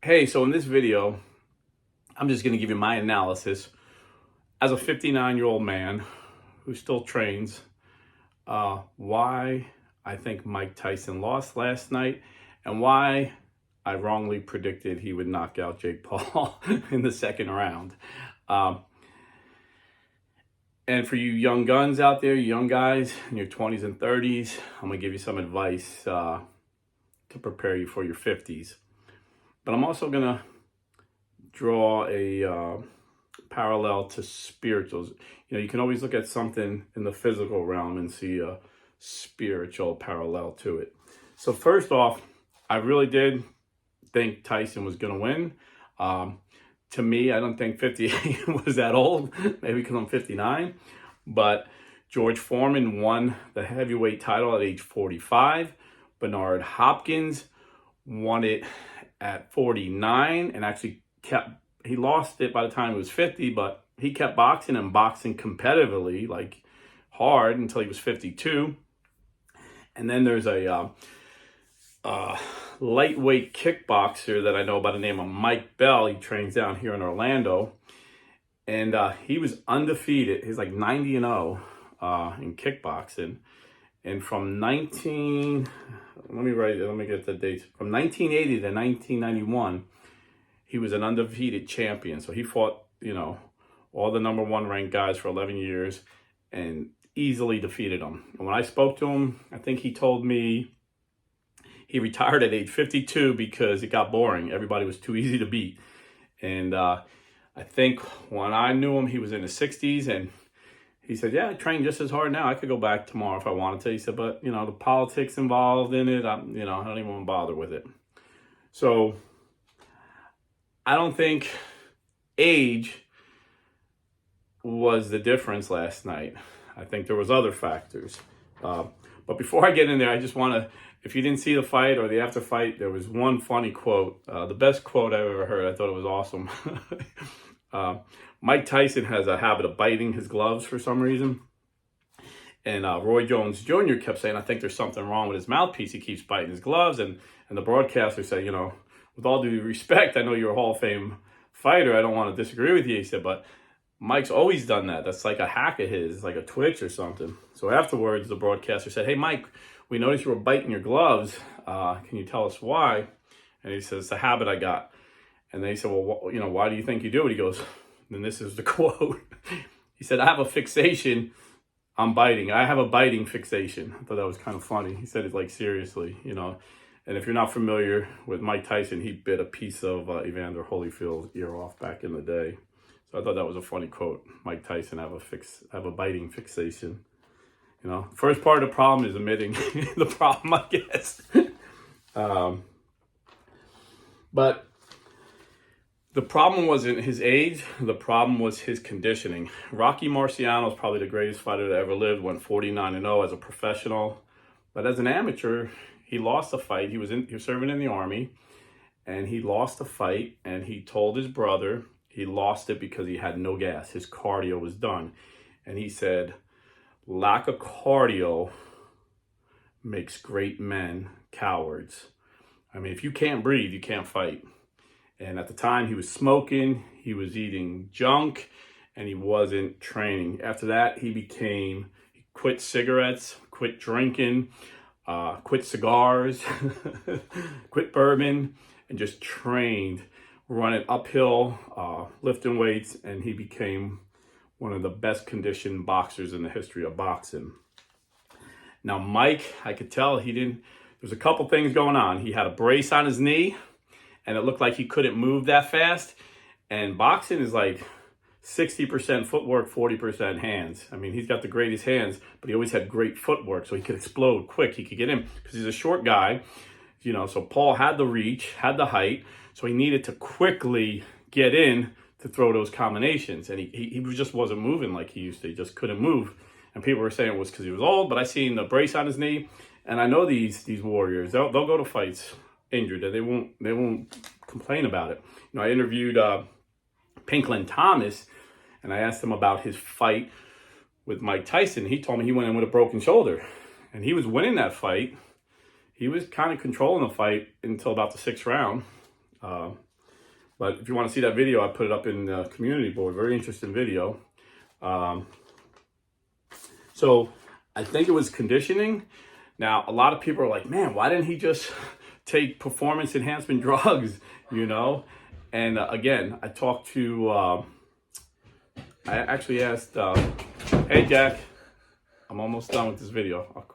Hey, so in this video, I'm just going to give you my analysis as a 59-year-old man who still trains, why I think Mike Tyson lost last night and why I wrongly predicted he would knock out Jake Paul in the second round. Um, and for you young guns out there, you young guys in your 20s and 30s, I'm going to give you some advice to prepare you for your 50s. But I'm also going to draw a parallel to spirituals. You can always look at something in the physical realm and see a spiritual parallel to it. So first off, I really did think Tyson was going to win. To me, I don't think 58 was that old, maybe because I'm 59. But George Foreman won the heavyweight title at age 45. Bernard Hopkins won it at 49 and actually he lost it by the time he was 50, but he kept boxing and boxing competitively, like hard, until he was 52. And then there's a lightweight kickboxer that I know by the name of Mike Bell. He trains down here in Orlando, and he was undefeated. He's like 90-0 in kickboxing. And from let me get the dates. From 1980 to 1991, he was an undefeated champion. So he fought, all the number one ranked guys for 11 years and easily defeated them. And when I spoke to him, I think he told me he retired at age 52 because it got boring. Everybody was too easy to beat. And I think when I knew him, he was in his 60s, and he said, yeah, I train just as hard now. I could go back tomorrow if I wanted to. He said, but, the politics involved in it, I don't even want to bother with it. So I don't think age was the difference last night. I think there was other factors. But before I get in there, I just want to, if you didn't see the fight or the after fight, there was one funny quote, the best quote I've ever heard. I thought it was awesome. Mike Tyson has a habit of biting his gloves for some reason. And Roy Jones Jr. kept saying, I think there's something wrong with his mouthpiece. He keeps biting his gloves. And the broadcaster said, with all due respect, I know you're a Hall of Fame fighter. I don't want to disagree with you. He said, but Mike's always done that. That's like a hack of his, like a twitch or something. So afterwards, the broadcaster said, hey, Mike, we noticed you were biting your gloves. Can you tell us why? And he says, it's a habit I got. And they said, well, why do you think you do it? He goes, and this is the quote. He said, I have a fixation on biting. I have a biting fixation. I thought that was kind of funny. He said it like seriously, And if you're not familiar with Mike Tyson, he bit a piece of Evander Holyfield's ear off back in the day. So I thought that was a funny quote. Mike Tyson have a biting fixation. First part of the problem is admitting the problem, I guess. But the problem wasn't his age. The problem was his conditioning. Rocky Marciano is probably the greatest fighter that ever lived, went 49-0 as a professional. But as an amateur, he lost a fight. He was serving in the Army, and he lost a fight, and he told his brother he lost it because he had no gas. His cardio was done. And he said, lack of cardio makes great men cowards. I mean, if you can't breathe, you can't fight. And at the time, he was smoking, he was eating junk, and he wasn't training. After that, he quit cigarettes, quit drinking, quit cigars, quit bourbon, and just trained, running uphill, lifting weights, and he became one of the best conditioned boxers in the history of boxing. Now, Mike, I could tell there's a couple things going on. He had a brace on his knee, and it looked like he couldn't move that fast. And boxing is like 60% footwork, 40% hands. I mean, he's got the greatest hands, but he always had great footwork, so he could explode quick. He could get in because he's a short guy, so Paul had the reach, had the height, so he needed to quickly get in to throw those combinations. And he just wasn't moving like he used to. He just couldn't move. And people were saying it was because he was old, but I seen the brace on his knee. And I know these warriors, they'll go to fights injured, and they won't complain about it. I interviewed Pinklin Thomas, and I asked him about his fight with Mike Tyson. He told me he went in with a broken shoulder, and he was winning that fight. He was kind of controlling the fight until about the 6th round. But if you want to see that video, I put it up in the community board. Very interesting video. So I think it was conditioning. Now, a lot of people are like, man, why didn't he just take performance enhancement drugs, you know? And again, I talked to, I actually asked, hey, Jack, I'm almost done with this video.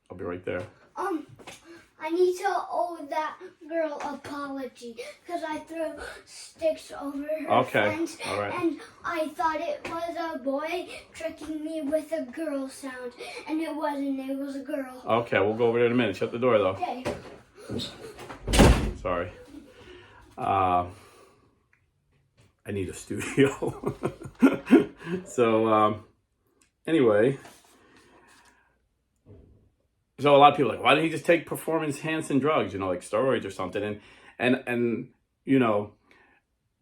I'll be right there. I need to owe that girl apology because I threw sticks over her fence, all right. And I thought it was a boy tricking me with a girl sound, and it wasn't. It was a girl. Okay, we'll go over there in a minute. Shut the door, though. Okay. Sorry. I need a studio. So, anyway. So a lot of people are like, why didn't he just take performance enhancing drugs, you know, like steroids or something? And you know,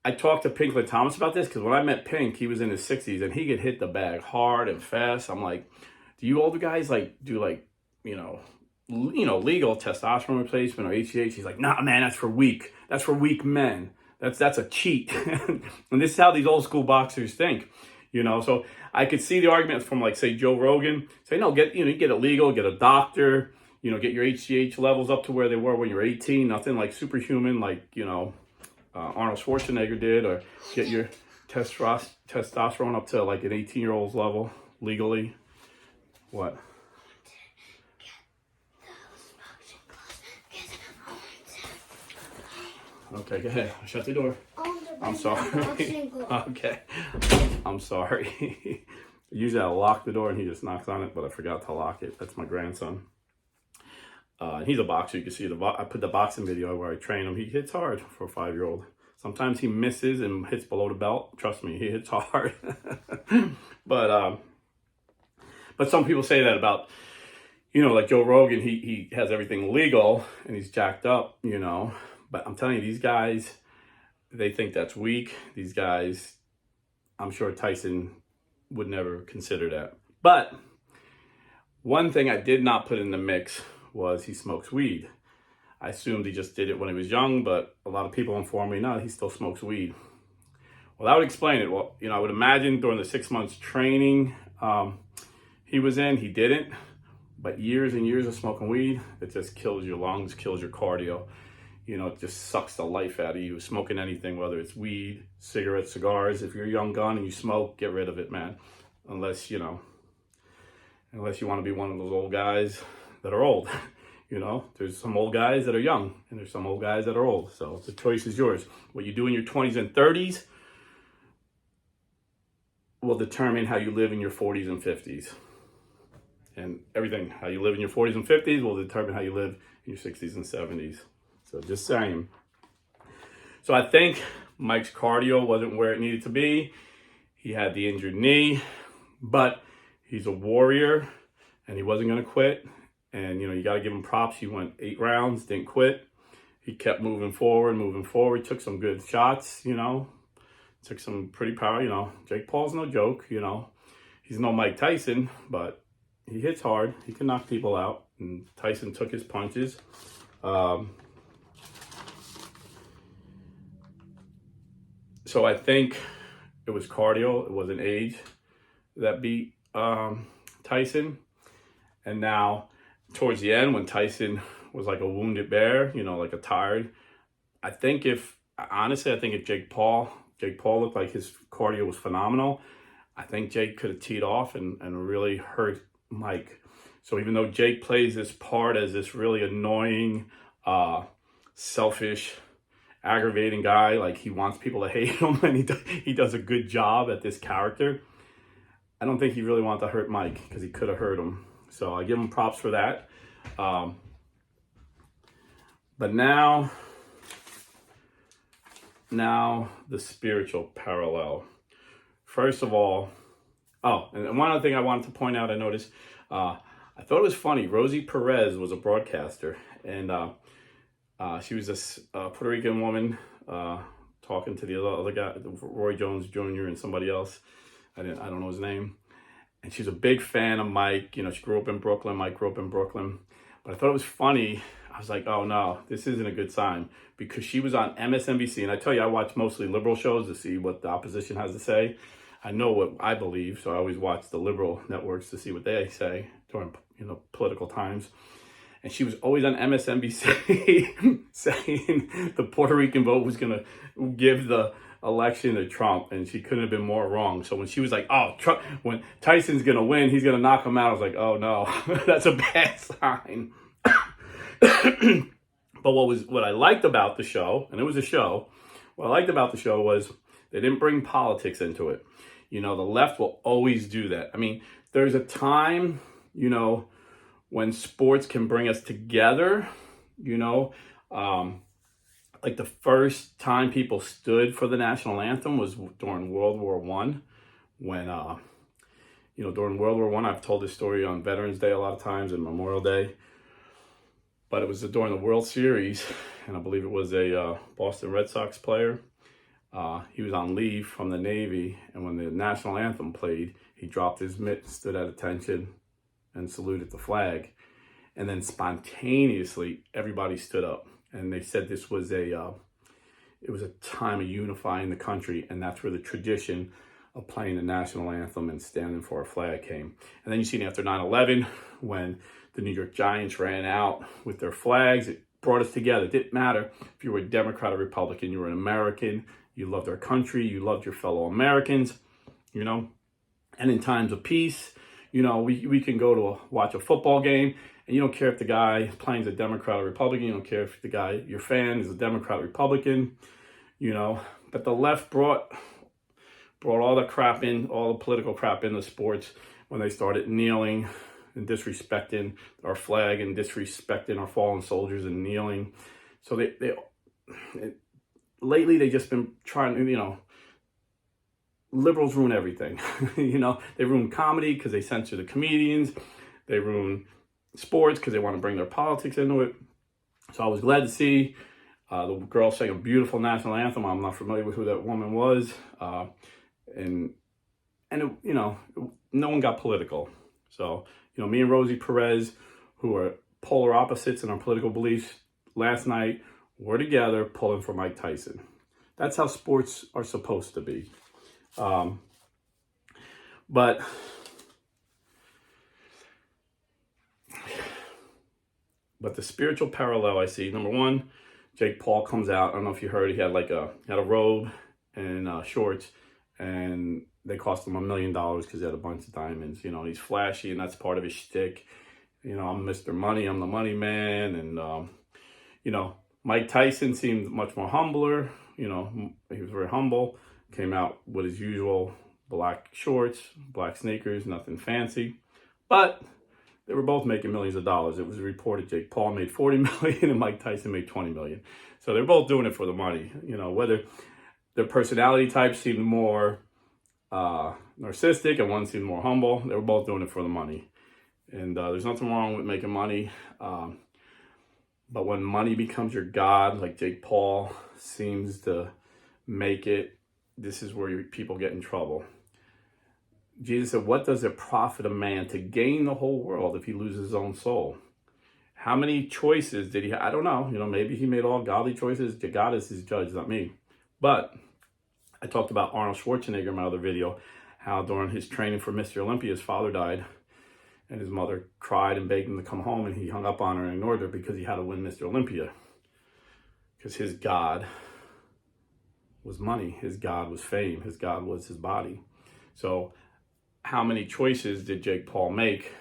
I talked to Pinkley Thomas about this because when I met Pink, he was in his 60s and he could hit the bag hard and fast. I'm like, do you older guys do legal testosterone replacement or HGH? He's like, nah, man, that's for weak men. That's a cheat. And this is how these old school boxers think. You know, so I could see the arguments from, like, say, Joe Rogan. Say, no, you get it legal, get a doctor, you know, get your HGH levels up to where they were when you're 18. Nothing like superhuman, like, you know, Arnold Schwarzenegger did, or get your testosterone up to like an 18-year-old's level legally. What? Okay, go ahead. Shut the door. I'm sorry. Okay. I'm sorry. Usually I lock the door and he just knocks on it, but I forgot to lock it. That's my grandson. He's a boxer. You can see I put the boxing video where I train him. He hits hard for a 5-year-old. Sometimes he misses and hits below the belt. Trust me, he hits hard. But some people say that about, you know, like Joe Rogan, he has everything legal and he's jacked up, you know. But I'm telling you, these guys, they think that's weak. These guys, I'm sure Tyson would never consider that. But one thing I did not put in the mix was he smokes weed. I assumed he just did it when he was young, but a lot of people informed me, no, he still smokes weed. Well, that would explain it. Well, you know, I would imagine during the 6 months training he was in, he didn't. But years and years of smoking weed, it just kills your lungs, kills your cardio. You know, it just sucks the life out of you. Smoking anything, whether it's weed, cigarettes, cigars. If you're a young gun and you smoke, get rid of it, man. Unless you want to be one of those old guys that are old. You know, there's some old guys that are young and there's some old guys that are old. So the choice is yours. What you do in your 20s and 30s will determine how you live in your 40s and 50s. And everything, how you live in your 40s and 50s will determine how you live in your 60s and 70s. So just saying. So I think Mike's cardio wasn't where it needed to be. He had the injured knee, but he's a warrior and he wasn't going to quit. And, you know, you got to give him props. He went 8 rounds, didn't quit. He kept moving forward, took some good shots, you know, took some pretty power, you know. Jake Paul's no joke, you know. He's no Mike Tyson, but he hits hard. He can knock people out. And Tyson took his punches. So I think it was cardio. It wasn't age that beat Tyson. And now towards the end when Tyson was like a wounded bear, you know, like a tired, I think if Jake Paul looked like his cardio was phenomenal. I think Jake could have teed off and really hurt Mike. So even though Jake plays this part as this really annoying, selfish, aggravating guy, like he wants people to hate him and he does a good job at this character, I don't think he really wanted to hurt Mike because he could have hurt him. So I give him props for that. But now the spiritual parallel. First of all, and one other thing I wanted to point out, I noticed, I thought it was funny. Rosie Perez was a broadcaster, and she was this Puerto Rican woman talking to the other guy, Roy Jones Jr. and somebody else. I don't know his name. And she's a big fan of Mike. You know, she grew up in Brooklyn. Mike grew up in Brooklyn. But I thought it was funny I was like, oh no, this isn't a good sign, because she was on MSNBC. And I tell you, I watch mostly liberal shows to see what the opposition has to say. I know what I believe, so I always watch the liberal networks to see what they say during, political times. And she was always on MSNBC saying the Puerto Rican vote was going to give the election to Trump, and she couldn't have been more wrong. So when she was like, oh, Trump, when Tyson's going to win, he's going to knock him out, I was like, oh no, that's a bad sign. But what I liked about the show, and it was a show, what I liked about the show was they didn't bring politics into it. The left will always do that. I mean, there's a time, when sports can bring us together, like the first time people stood for the national anthem was during World War I. When, during World War I, I've told this story on Veterans Day a lot of times and Memorial Day. But it was during the World Series, and I believe it was a Boston Red Sox player. He was on leave from the Navy, and when the national anthem played, he dropped his mitt, stood at attention, and saluted the flag. And then spontaneously, everybody stood up. And they said this was it was a time of unifying the country, and that's where the tradition of playing the national anthem and standing for a flag came. And then you see after 9/11, when the New York Giants ran out with their flags, it brought us together. It didn't matter if you were a Democrat or Republican, you were an American, you loved our country, you loved your fellow Americans, And in times of peace, we can go to watch a football game, and you don't care if the guy playing is a Democrat or Republican. You don't care if the guy, your fan, is a Democrat or Republican, But the left brought all the crap in, all the political crap into sports when they started kneeling and disrespecting our flag and disrespecting our fallen soldiers and kneeling. So lately they've just been trying to, liberals ruin everything. They ruin comedy because they censor the comedians. They ruin sports because they want to bring their politics into it. So I was glad to see the girl sang a beautiful national anthem. I'm not familiar with who that woman was. And no one got political. So, me and Rosie Perez, who are polar opposites in our political beliefs, last night were together pulling for Mike Tyson. That's how sports are supposed to be. But the spiritual parallel I see, number one, Jake Paul comes out. I don't know if you heard, he had a robe and shorts, and they cost him $1 million because he had a bunch of diamonds. He's flashy, and that's part of his shtick. I'm Mr. Money, I'm the money man. And, Mike Tyson seemed much more humbler. He was very humble. Came out with his usual black shorts, black sneakers, nothing fancy. But they were both making millions of dollars. It was reported Jake Paul made $40 million and Mike Tyson made $20 million. So they're both doing it for the money. Whether their personality types seemed more narcissistic and one seemed more humble, they were both doing it for the money. And there's nothing wrong with making money. But when money becomes your God, like Jake Paul seems to make it, this is where people get in trouble. Jesus said, what does it profit a man to gain the whole world if he loses his own soul? How many choices did he have? I don't know. Maybe he made all godly choices. God is his judge, not me. But I talked about Arnold Schwarzenegger in my other video, how during his training for Mr. Olympia, his father died, and his mother cried and begged him to come home, and he hung up on her and ignored her because he had to win Mr. Olympia. Because his God was money. His God was fame. His God was his body. So how many choices did Jake Paul make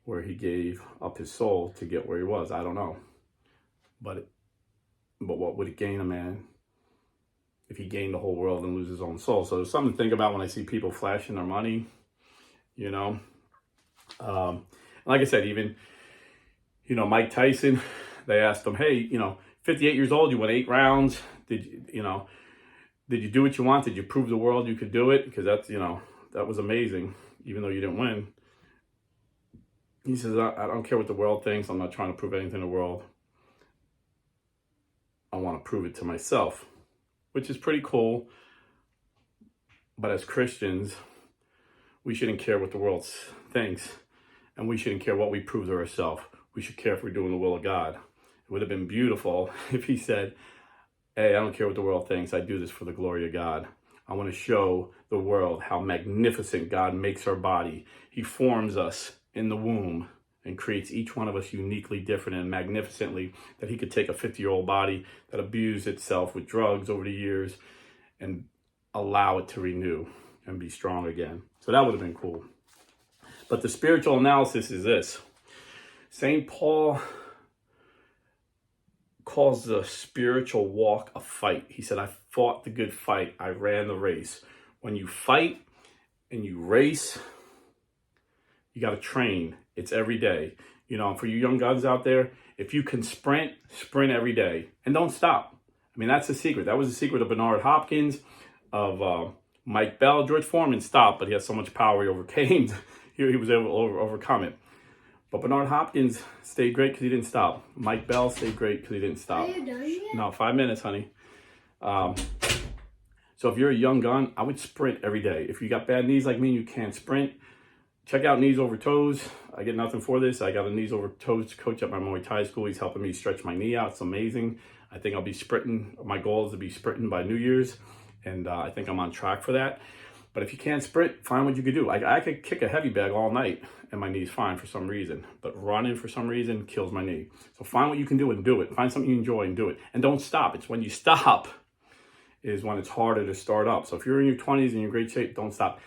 where he gave up his soul to get where he was? I don't know. But what would it gain a man if he gained the whole world and lose his own soul? So there's something to think about when I see people flashing their money, like I said, even, Mike Tyson, they asked him, hey, 58 years old, you won 8 rounds. Did you do what you want? Did you prove the world you could do it? Because that's, that was amazing, even though you didn't win. He says, I don't care what the world thinks. I'm not trying to prove anything to the world. I want to prove it to myself, which is pretty cool. But as Christians, we shouldn't care what the world thinks, and we shouldn't care what we prove to ourselves. we should care if we're doing the will of God. It would have been beautiful if he said, hey, I don't care what the world thinks. I do this for the glory of God. I want to show the world how magnificent God makes our body. He forms us in the womb and creates each one of us uniquely different and magnificently, that he could take a 50-year-old body that abused itself with drugs over the years and allow it to renew and be strong again. So that would have been cool. But the spiritual analysis is this. St. Paul calls the spiritual walk a fight. He said, I fought the good fight. I ran the race. When you fight and you race, you got to train. It's every day. You know, for you young guns out there, if you can sprint every day and don't stop. I mean, that's the secret. That was the secret of Bernard Hopkins, of Mike Bell. George Foreman stopped, but he had so much power he overcame. he was able to overcome it. But Bernard Hopkins stayed great because he didn't stop. Mike Bell stayed great because he didn't stop. Are you done yet? No, 5 minutes, honey. So if you're a young gun, I would sprint every day. If you got bad knees like me and you can't sprint, check out Knees Over Toes. I get nothing for this. I got a Knees Over Toes coach at my Muay Thai school. He's helping me stretch my knee out. It's amazing. I think I'll be sprinting. My goal is to be sprinting by New Year's. And I think I'm on track for that. But if you can't sprint, find what you could do. I could kick a heavy bag all night and my knee's fine for some reason. But running for some reason kills my knee. So find what you can do and do it. Find something you enjoy and do it. And don't stop. It's when you stop is when it's harder to start up. So if you're in your 20s and you're in great shape, don't stop.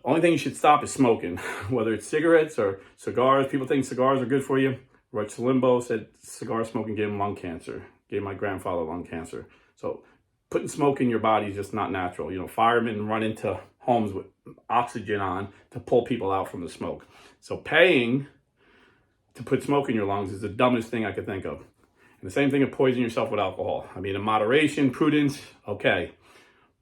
Only thing you should stop is smoking, whether it's cigarettes or cigars. People think cigars are good for you. Rush Limbaugh said cigar smoking gave him lung cancer, gave my grandfather lung cancer. So putting smoke in your body is just not natural. You know, firemen run into homes with oxygen on to pull people out from the smoke. So paying to put smoke in your lungs is the dumbest thing I could think of. And the same thing of poisoning yourself with alcohol. I mean, in moderation, prudence, okay.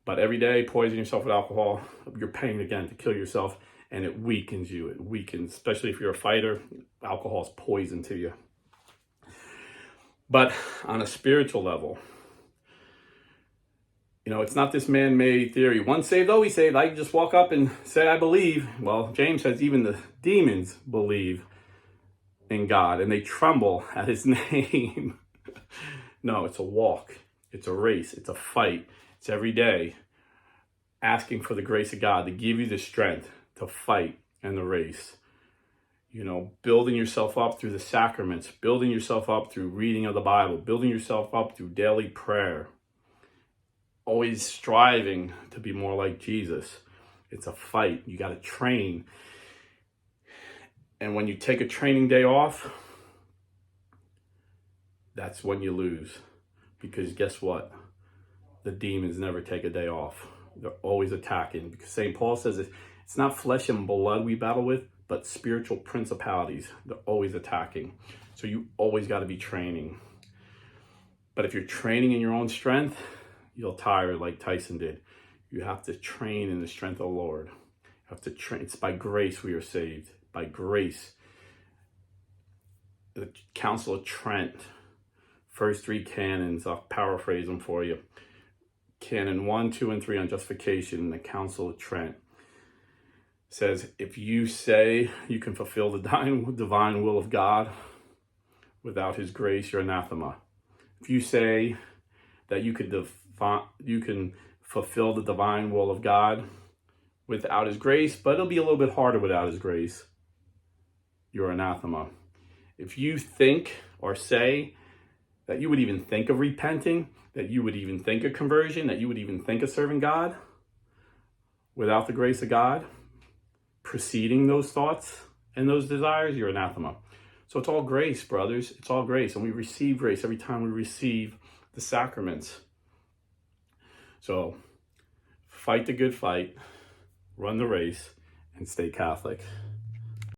But every day, poisoning yourself with alcohol, you're paying again to kill yourself, and it weakens you. It weakens, especially if you're a fighter. Alcohol is poison to you. But on a spiritual level, you know, it's not this man-made theory. Once saved, always saved. I just walk up and say, I believe. Well, James says even the demons believe in God, and they tremble at his name. No, it's a walk. It's a race. It's a fight. It's every day asking for the grace of God to give you the strength to fight in the race. You know, building yourself up through the sacraments, building yourself up through reading of the Bible, building yourself up through daily prayer. Always striving to be more like Jesus. It's a fight. You got to train. And when you take a training day off, that's when you lose. Because guess what? The demons never take a day off. They're always attacking. Because St. Paul says it's not flesh and blood we battle with, but spiritual principalities. They're always attacking. So you always got to be training. But if you're training in your own strength, you'll tire like Tyson did. You have to train in the strength of the Lord. You have to train. It's by grace we are saved. By grace. The Council of Trent, first 3 canons, I'll paraphrase them for you. Canon 1, 2, and 3 on justification, the Council of Trent says, if you say you can fulfill the divine will of God without his grace, you're anathema. If you say that you can fulfill the divine will of God without his grace, but it'll be a little bit harder without his grace, you're anathema. If you think or say that you would even think of repenting, that you would even think of conversion, that you would even think of serving God without the grace of God, preceding those thoughts and those desires, you're anathema. So it's all grace, brothers. It's all grace. And we receive grace every time we receive the sacraments. So fight the good fight, run the race, and stay Catholic.